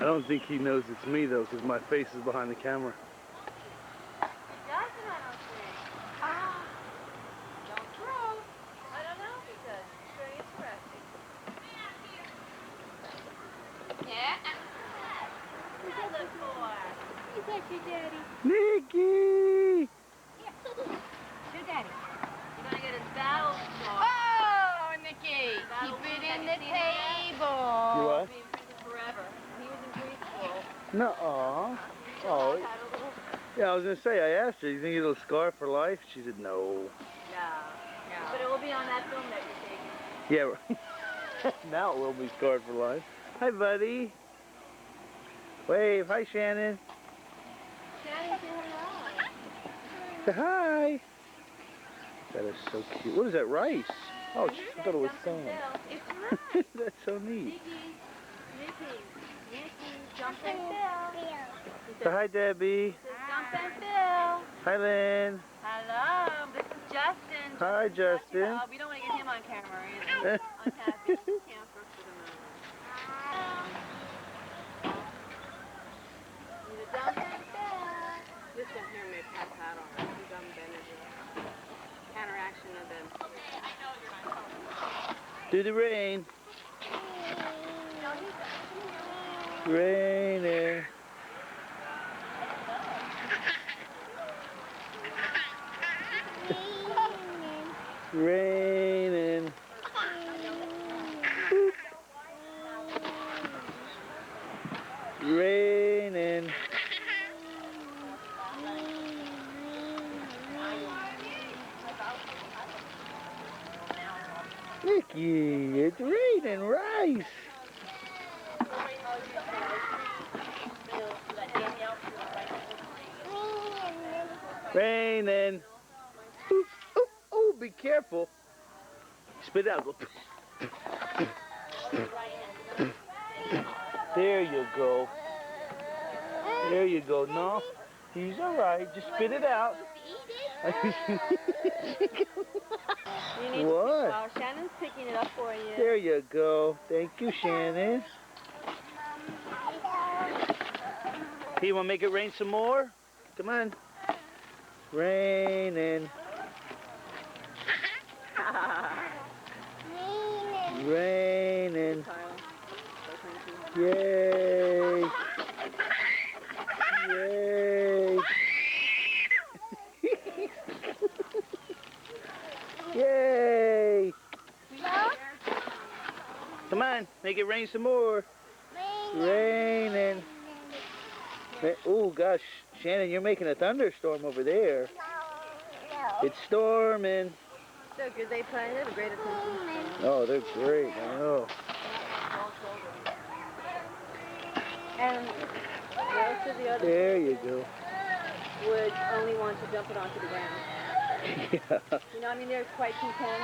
I don't think he knows it's me though, because my face is behind the camera. He doesn't, I don't think. Ah! Don't throw. I don't know if he does. It's very interesting. Yeah? Who's that look for? Is that your daddy? Nicky! Your daddy. You're gonna get his battle star. Oh, Nicky! Keep it in the table. You what? Forever. He was in preschool. Nuh-uh. Oh. Yeah, I was gonna say, I asked her, you think it'll scar for life? She said no. No. But it will be on that film that you're taking. Yeah, right. Now it will be scarred for life. Hi, buddy. Wave. Hi, Shannon. Shannon, say hello. Say hi. That is so cute. What is that, rice? Oh, I thought it was sand. It's rice. That's so neat. Nicky, jump and fill. Say hi, Debbie. Jump and fill. Hi, Lynn. Hello, this is Justin. Hi, Justin. Oh, we don't want to get him on camera either. Unhappy camper for the moment. Need a jump and fill. This one here may pass out on us. He's unbended. Counteraction of them. Do the rain. Raining. Raining. Raining. Nicky, it's raining rice. Raining. Ooh, ooh, ooh, be careful. Spit it out. Go. There you go. There you go. No, he's all right. Just spit it out. What? Well, Shannon's picking it up for you. There you go. Thank you, Shannon. Hey, you want to make it rain some more? Come on. Raining. Raining. Yay. Yay. Yay. Come on, make it rain some more. Raining. Oh gosh, Shannon, you're making a thunderstorm over there. It's storming. So good they play. They have a great attention. Oh, they're great. I know. And most of the others There you go. would only want to dump it onto the ground. Yeah. You know, I mean, they're quite content.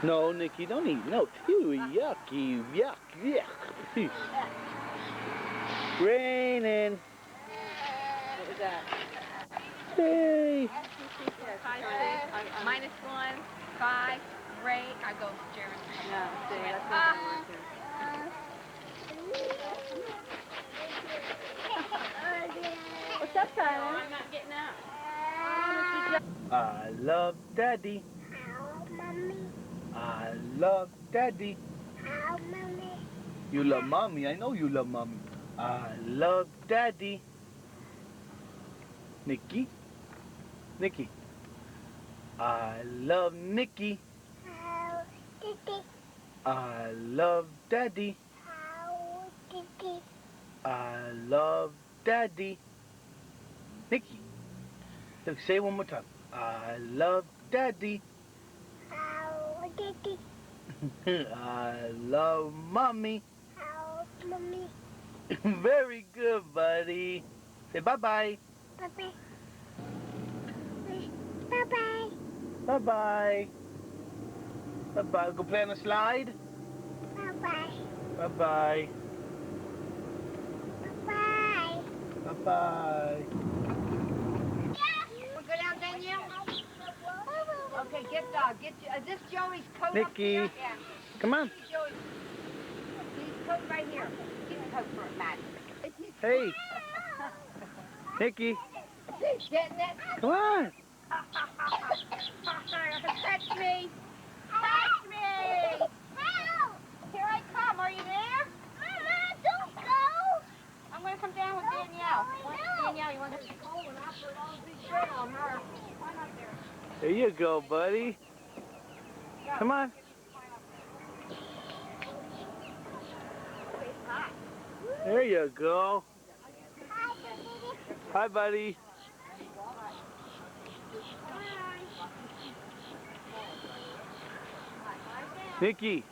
No, Nicky, don't eat. No, ew, yucky, yuck, yuck. Raining. What was that? Hey. 5, 6, -1, 5, great. I go Jeremy. No, see, that's not going to work here. What's up, Tyler? I'm not getting out. I love Daddy. I love Daddy. You love Mommy. I know you love Mommy. I love Daddy. Nicky. Nicky. I love Nicky. I love Daddy. I love Daddy. Nicky. Look, say it one more time. I love Daddy. I love Mommy. Very good, buddy. Say bye-bye. Bye-bye. Bye-bye. Bye-bye. Bye-bye. Go play on the slide? Bye-bye. Bye-bye. Bye-bye. Bye-bye. We'll go down, Danielle. Okay, get this Joey's coat. Nicky. Up here. Yeah. Come on. Joey's coat right here. hope for a match. Hey, Nikki, Getting it? come on. Catch me! Catch me! Help! Here I come. Are you there? Mama, don't go! I'm going to come down with Danielle. No. Danielle, you want to hold and I'll put all these shit on her. Climb up there. There you go, buddy. Come on. There you go. Hi, buddy. Nikki,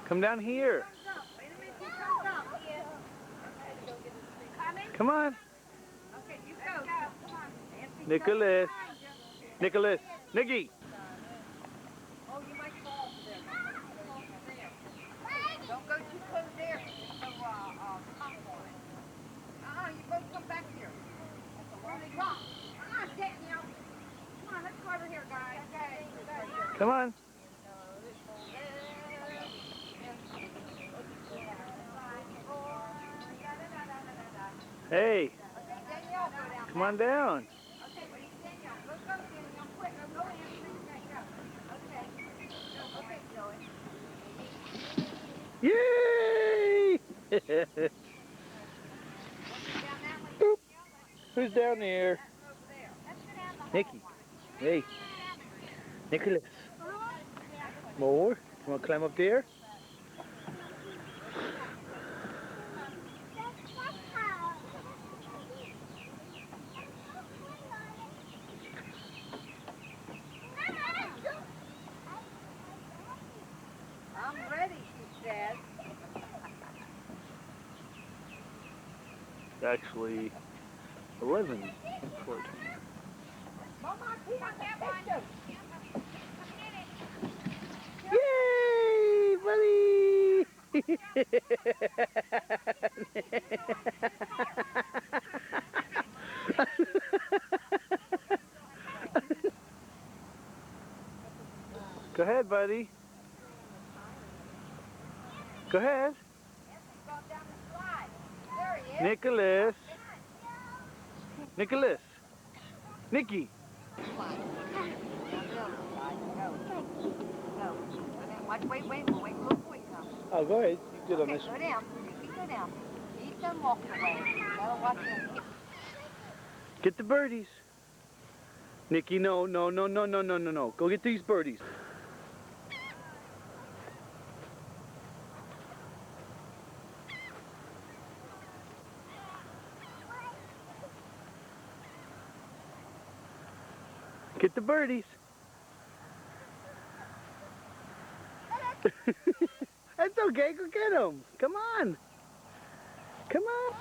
come down here. Come on. Okay, you go. Come on. Nicholas. Nicholas. Nikki. Oh, you might fall there. Don't go too close there. So, you both come back here. Where they go? Come on, Danielle. Come on, let's go over here, guys. Okay. Come on. Hey, Danielle, go down. come on down. Okay, Danielle, let's go, Danielle. Quick, go in. Okay. Okay, Joey. Yay! Boop. Who's down there? Nikki. Hey. Nicholas. More? You want to climb up there? I'm ready, she says. Actually, 11. Mama, keep on that one. Yay, buddy! Go ahead, buddy. Go ahead. There he is. Nicholas. Nicholas. Nikki. Wait, look, wait now. Oh, go ahead. You good on Okay, this go one. down. You go down. He's done walking away. Gotta watch him. Get the birdies. Nikki, no. Go get these birdies. Get the birdies. That's okay. Go get them. Come on. Come on.